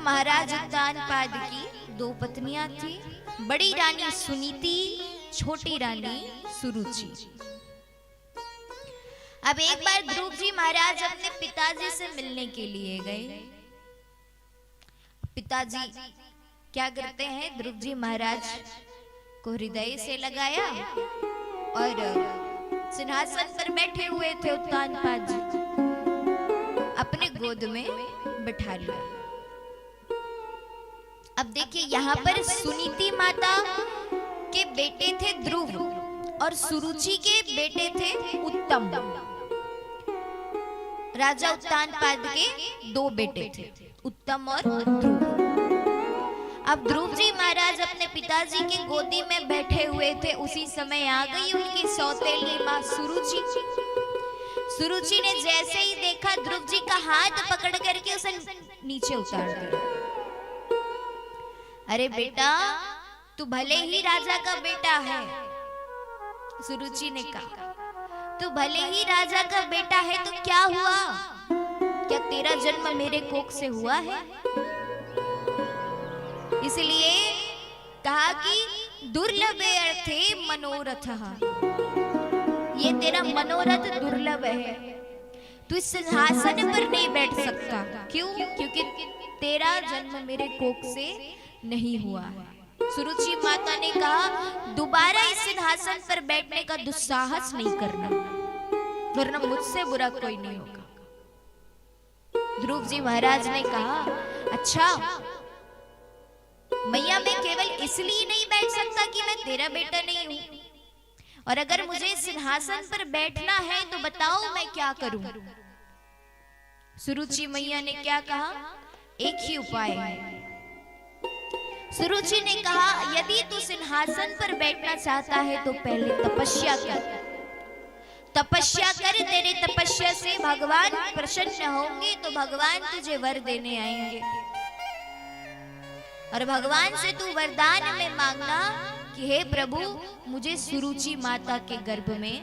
महाराज उत्तानपाद की दो पत्नियां थी, बड़ी रानी सुनीति, छोटी रानी सुरुचि। अब एक बार ध्रुव जी महाराज अपने पिताजी से मिलने के लिए गए। पिताजी क्या करते हैं, ध्रुव जी महाराज को हृदय से लगाया और सिंहासन पर बैठे हुए थे उत्तानपाद जी, अपने गोद में बिठा लिया। अब देखिए यहाँ पर सुनीति माता के बेटे थे ध्रुव और सुरुचि के बेटे थे उत्तम। राजा उत्तानपाद के दो बेटे थे, उत्तम और ध्रुव। अब ध्रुव जी महाराज अपने पिताजी की गोदी में बैठे हुए थे, उसी समय आ गई उनकी सौतेली माँ सुरुचि। सुरुचि ने जैसे ही देखा ध्रुव जी का हाथ पकड़ करके उसे नीचे उतार दिया। अरे बेटा, तू भले ही राजा का बेटा है, सुरुचि ने कहा, तू भले ही राजा का बेटा है तो क्या हुआ? क्या तेरा जन्म मेरे कोख से हुआ है? इसलिए कहा कि दुर्लभ अर्थे मनोरथ, ये तेरा मनोरथ दुर्लभ है, तू इस सिंहासन पर नहीं बैठ सकता। क्यों? क्योंकि तेरा जन्म मेरे कोख से नहीं हुआ है। सुरुचि माता ने कहा, दोबारा इस सिंहासन पर बैठने का दुस्साहस नहीं करना, वरना मुझसे बुरा कोई नहीं होगा। ध्रुव जी महाराज ने कहा, अच्छा मैया, मैं केवल इसलिए नहीं बैठ सकता कि मैं तेरा बेटा नहीं हूं, और अगर मुझे सिंहासन पर बैठना है तो बताओ मैं क्या करूं? सुरुचि मैया ने क्या कहा, एक ही उपाय है। सुरुचि ने कहा, यदि तू सिंहासन पर बैठना चाहता है तो पहले तपस्या कर, तपस्या कर। तेरे तपस्या से भगवान प्रसन्न होंगे तो भगवान तुझे वर देने आएंगे, और भगवान से तू वरदान में मांगना कि हे प्रभु, मुझे सुरुचि माता के गर्भ में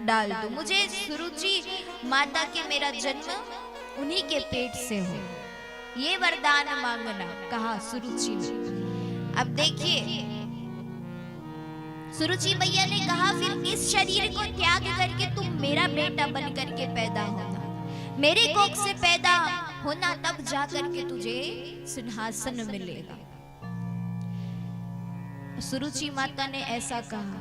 डाल दो, मुझे सुरुचि माता के मेरा जन्म उन्हीं के पेट से हो, ये वरदान मांगना, कहा सुरुचि ने। अब देखिए सुरुचि मैया ने कहा, फिर इस शरीर को त्याग करके तुम मेरा बेटा बन करके पैदा होना, मेरे कोख से पैदा होना, तब जाकर के तुझे सिंहासन मिलेगा। सुरुचि माता ने ऐसा कहा।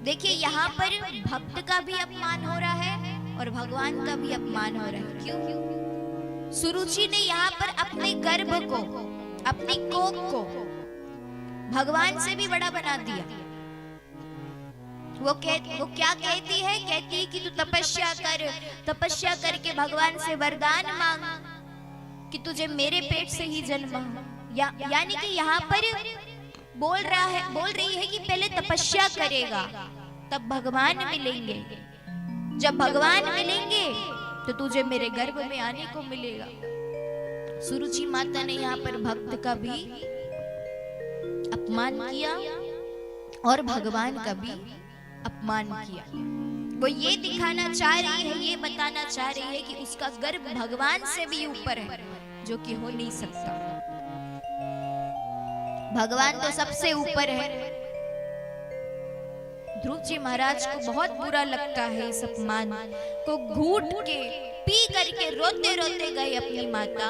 देखिए यहाँ पर भक्त का भी अपमान हो रहा है और भगवान का भी अपमान हो रहा है। क्यों? सुरुचि ने यहाँ पर अपने गर्भ को, अपनी कोख को भगवान से भी बड़ा बना दिया। वो क्या कहती है? कहती है कि तू तपस्या कर, तपस्या करके भगवान से वरदान मांग कि तुझे मेरे पेट से ही जन्म हो। यानी कि यहाँ पर बोल रही है कि पहले तपस्या करेगा तब भगवान मिलेंगे, जब भगवान मिलेंगे तो तुझे मेरे गर्भ में आने को मिलेगा। सुरुचि माता ने यहाँ पर भक्त का भी अपमान किया और भगवान का भी अपमान किया। वो ये दिखाना चाह रही है, ये बताना चाह रही है कि उसका गर्भ भगवान से भी ऊपर है, जो कि हो नहीं सकता। भगवान तो सबसे ऊपर है। ध्रुव जी महाराज को बहुत बुरा लगता है इस अपमान को, घूट के पी करके रोते रोते गए अपनी माता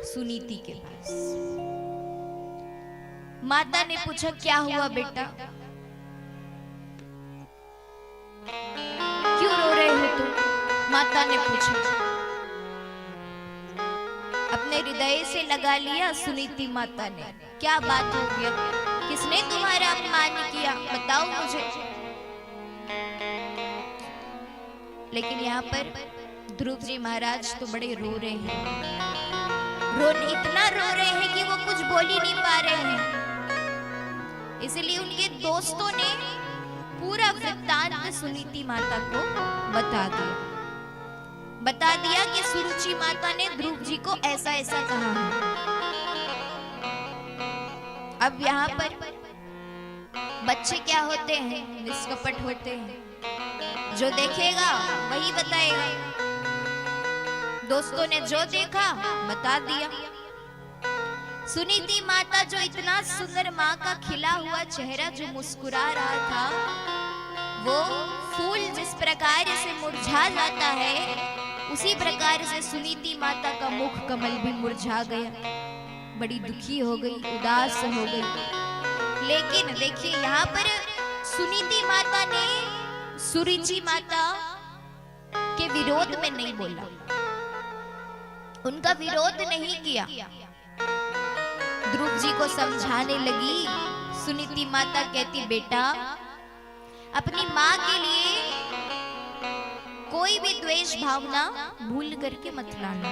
सुनीति के पास। माता ने पूछा, क्या हुआ बेटा, क्यों रो रहे हो तुम? माता ने पूछा। अपने हृदय से लगा लिया सुनीति माता ने, क्या बात हो गया, किसने तुम्हारा अपमान किया, बताओ मुझे। लेकिन यहाँ पर ध्रुव जी महाराज तो बड़े रो रहे हैं, इतना रो रहे हैं कि वो कुछ बोल ही नहीं पा रहे हैं। इसलिए उनके दोस्तों ने पूरा वृत्तांत सुनीति माता को बता दिया कि सुरुचि माता ने ध्रुव जी को ऐसा ऐसा कहा है। अब यहाँ पर बच्चे क्या होते हैं, निष्कपट होते हैं, जो देखेगा वही बताएगा। दोस्तों ने जो देखा बता दिया। सुनीति माता जो इतना सुंदर माँ का खिला हुआ चेहरा जो मुस्कुरा रहा था, वो फूल जिस प्रकार से मुरझा जाता है उसी प्रकार से सुनीति माता का मुख कमल भी मुरझा गया। बड़ी दुखी हो गई, उदास हो गई। लेकिन देखिए यहाँ पर सुनीति माता ने सुरुचि माता के विरोध में नहीं बोला, उनका विरोध नहीं किया। ध्रुव जी को समझाने लगी। सुनीति माता कहती, बेटा अपनी माँ के लिए कोई भी द्वेष भावना भूल करके मत लाना।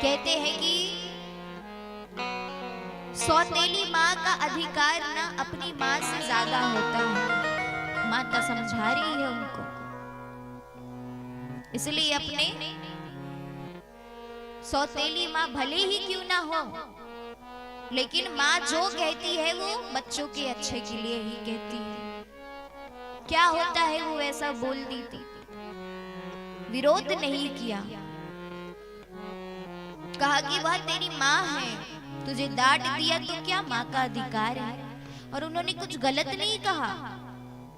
कहते हैं कि सौतेली माँ का अधिकार ना अपनी माँ से ज्यादा होता है। माता समझा रही है उनको, इसलिए अपने सौतेली माँ भले ही क्यों ना हो, लेकिन माँ जो कहती है वो बच्चों के अच्छे के लिए ही कहती है। क्या होता है वो ऐसा बोल दी थी, विरोध नहीं किया। कहा कि वह तेरी माँ है, तुझे डांट दिया तो क्या, माँ का अधिकार है। और उन्होंने कुछ गलत नहीं कहा।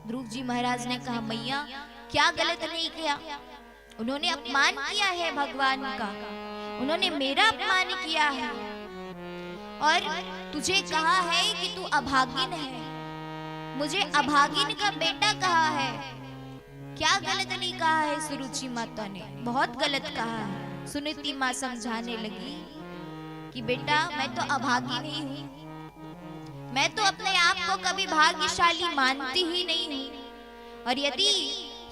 ध्रुव जी महाराज ने कहा, मैया क्या गलत नहीं किया, उन्होंने अपमान किया है भगवान का, उन्होंने मेरा अपमान किया है और तुझे कहा है कि तू अभागिन है, मुझे अभागिन का बेटा कहा है। क्या गलत नहीं कहा है सुरुचि माता ने, बहुत गलत कहा है। सुनीति माँ समझाने लगी कि बेटा मैं तो अभागिन ही हूँ, मैं तो अपने आप को कभी भाग्यशाली मानती ही नहीं हूँ। और यदि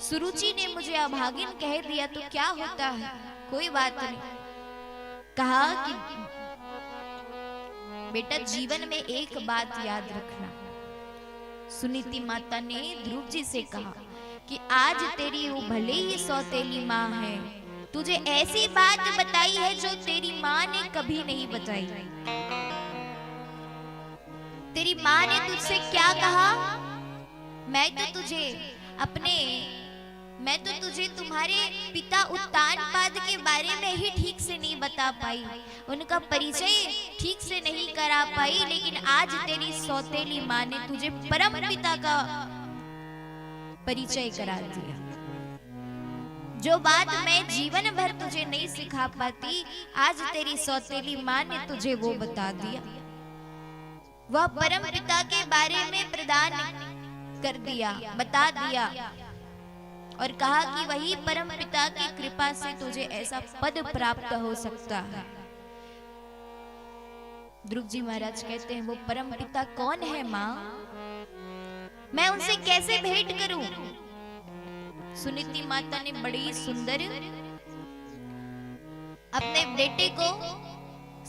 सुरुचि ने मुझे अभागिन कह दिया तो क्या होता है, कोई बात नहीं। कहा कि बेटा जीवन में एक बात याद रखना। सुनीति माता ने ध्रुव जी से कहा कि आज तेरी वो भले ही सौतेली माँ है, तुझे ऐसी बात बताई है जो तेरी माँ ने कभी नहीं बताई। तेरी माँ ने तुझसे क्या कहा, मैं तो तुझे तुम्हारे पिता उत्तानपाद के बारे में ही ठीक से नहीं बता पाई, उनका परिचय ठीक से नहीं करा पाई, लेकिन आज तेरी सौतेली माँ ने तुझे परम पिता का परिचय करा दिया। जो बात मैं जीवन भर तुझे नहीं सिखा पाती, आज तेरी सौतेली माँ ने तुझे वो बता दिया। वह परम पिता के बारे में प्रदान कर दिया, बता दिया और कहा कि वही परम पिता की कृपा से तुझे ऐसा पद प्राप्त हो सकता है। ध्रुव जी महाराज कहते हैं, वो परम पिता कौन है माँ, मैं उनसे कैसे भेंट करूं। सुनीति माता ने बड़ी सुंदर अपने बेटे को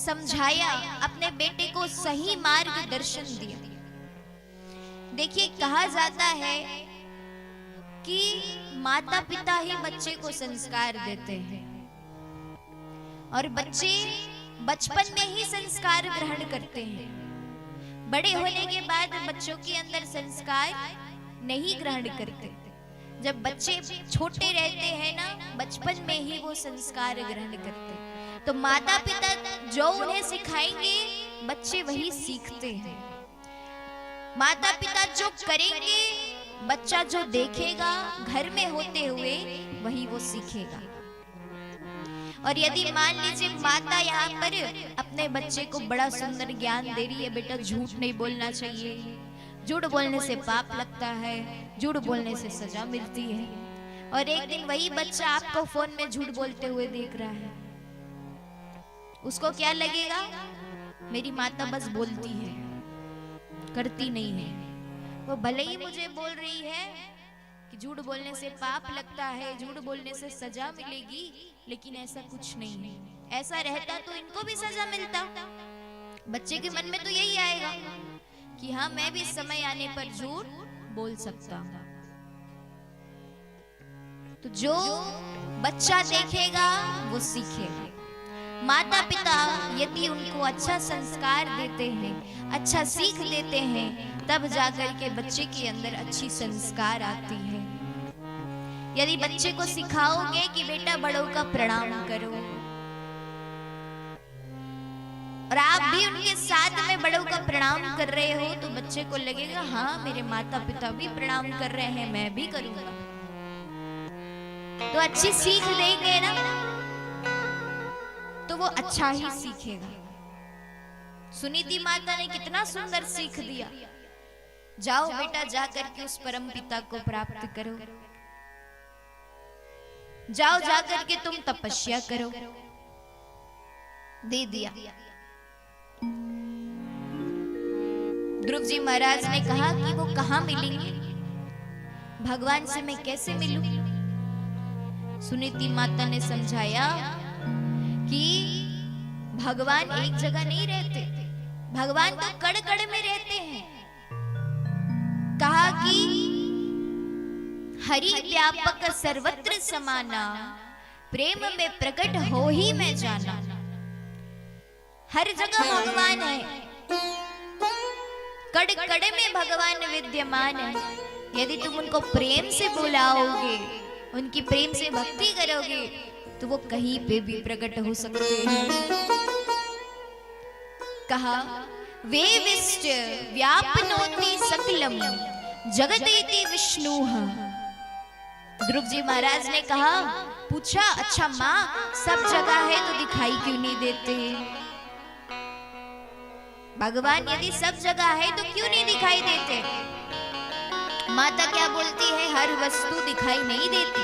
समझाया, अपने बेटे को सही मार्गदर्शन दिया। देखिए कहा जाता है कि माता पिता ही बच्चे को संस्कार देते हैं और बच्चे बचपन में ही संस्कार ग्रहण करते हैं। बड़े होने के बाद बच्चों के अंदर संस्कार नहीं ग्रहण करते। जब बच्चे छोटे रहते हैं ना, बचपन में ही वो संस्कार ग्रहण करते। तो माता पिता जो उन्हें सिखाएंगे बच्चे वही सीखते हैं। माता पिता जो करेंगे बच्चा जो देखेगा घर में होते हुए वही वो सीखेगा। और यदि मान लीजिए माता यहाँ पर अपने बच्चे को बड़ा सुंदर ज्ञान दे रही है, बेटा झूठ नहीं बोलना चाहिए, झूठ बोलने से पाप लगता है, झूठ बोलने से सजा मिलती है, और एक दिन वही बच्चा आपको फोन में झूठ बोलते हुए देख रहा है, उसको क्या लगेगा, मेरी माता बस बोलती है, करती नहीं है। वो भले ही मुझे बोल रही है कि झूठ बोलने से पाप लगता है, झूठ बोलने से सजा मिलेगी, लेकिन ऐसा कुछ नहीं है। ऐसा रहता तो इनको भी सजा मिलता। बच्चे के मन में तो यही आएगा कि हाँ मैं भी समय आने पर झूठ बोल सकता हूँ। तो जो बच्चा देखेगा वो सीखेगा। माता पिता यदि उनको अच्छा संस्कार देते हैं, अच्छा सीख देते हैं, तब जाकर के बच्चे के अंदर अच्छी संस्कार आती है। यदि बच्चे को सिखाओगे कि बेटा बड़ों का प्रणाम करो, और आप उनके साथ में बड़ों का प्रणाम कर रहे हो तो बच्चे को लगेगा हाँ मेरे माता पिता भी प्रणाम कर रहे हैं, मैं भी करूंगा, तो अच्छी सीख देंगे ना, तो वो अच्छा ही सीखेगा। सुनीति माता ने कितना सुंदर सीख दिया, जाओ बेटा जा करके उस परम पिता को प्राप्त करो, जाओ जा करके तुम तपस्या करो। दे दिया। ध्रुव जी महाराज ने कहा कि वो कहां मिलेंगे, भगवान से मैं कैसे मिलूं? सुनीति माता ने समझाया कि भगवान एक जगह नहीं रहते, भगवान तो कण कण में रहते हैं। कहा कि हरि व्यापक सर्वत्र समाना, प्रेम में प्रकट हो ही मैं जाना। हर जगह भगवान है, कड़ कड़ में भगवान विद्यमान है। यदि तुम उनको प्रेम से बुलाओगे, उनकी प्रेम से भक्ति करोगे, तो वो कहीं पे भी प्रकट हो सकते हैं। कहा वे विष्ट व्यापनोति सकलम जगदेति विष्णुः। ध्रुव जी महाराज ने कहा, पूछा अच्छा माँ सब जगह है तो दिखाई क्यों नहीं देते? भगवान यदि सब जगह है तो क्यों नहीं दिखाई देते? माता क्या बोलती है, हर वस्तु दिखाई नहीं देती,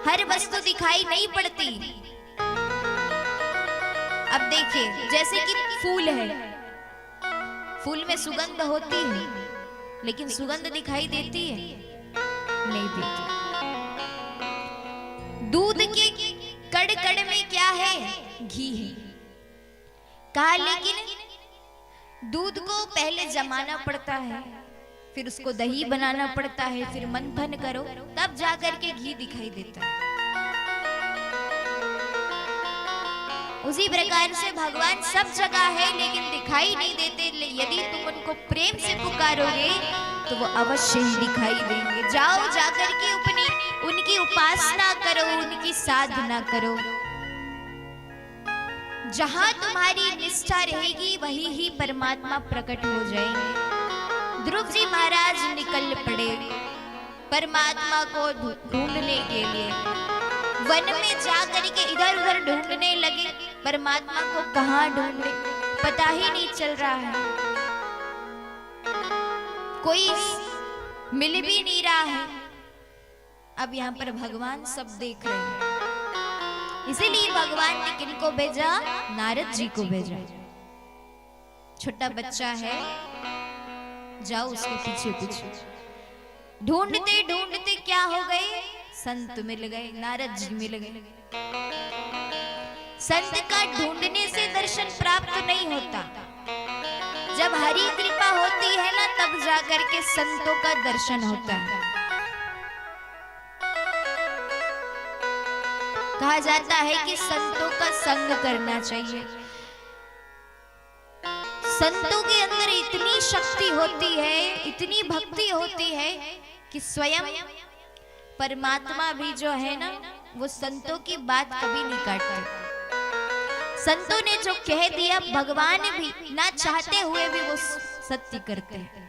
हर वस्तु दिखाई नहीं पड़ती। अब देखिए जैसे कि फूल है, फूल में सुगंध होती है, लेकिन सुगंध दिखाई देती है? नहीं देती। दूध के कड़ कड़ में क्या है? घी है। कहा लेकिन दूध को पहले जमाना पड़ता है, फिर उसको दही बनाना पड़ता है, फिर मंथन करो तब जाकर के घी दिखाई देता है। उसी प्रकार से भगवान सब जगह है लेकिन दिखाई नहीं देते। यदि तुम उनको प्रेम से पुकारोगे तो वो अवश्य ही दिखाई देंगे। जाओ जाकर के उनकी उपासना करो, उनकी साधना करो। जहां तुम्हारी निष्ठा रहेगी वही ही परमात्मा प्रकट हो जाएंगे। ध्रुव जी महाराज निकल पड़े परमात्मा को ढूंढने के लिए। वन में जाकर के इधर उधर ढूंढने लगे, परमात्मा को कहां ढूंढे पता ही नहीं चल रहा है, कोई मिल भी नहीं रहा है। अब यहाँ पर भगवान सब देख रहे हैं, इसीलिए भगवान ने किनको भेजा? नारद जी को भेजा। छोटा बच्चा है, जाओ उसके पीछे पीछे। ढूंढते ढूंढते क्या हो गए? संत मिल गए, नारद जी मिल गए। संत का ढूंढने से दर्शन प्राप्त नहीं होता, जब हरि कृपा होती है ना तब जाकर के संतों का दर्शन होता है। कहा जाता है कि संतों का संग करना चाहिए। संतों के अंदर इतनी शक्ति होती है, इतनी भक्ति होती है कि स्वयं परमात्मा भी जो है ना वो संतों की बात कभी नहीं काटते। संतों ने जो कह दिया भगवान भी ना चाहते हुए भी वो सत्य करते हैं।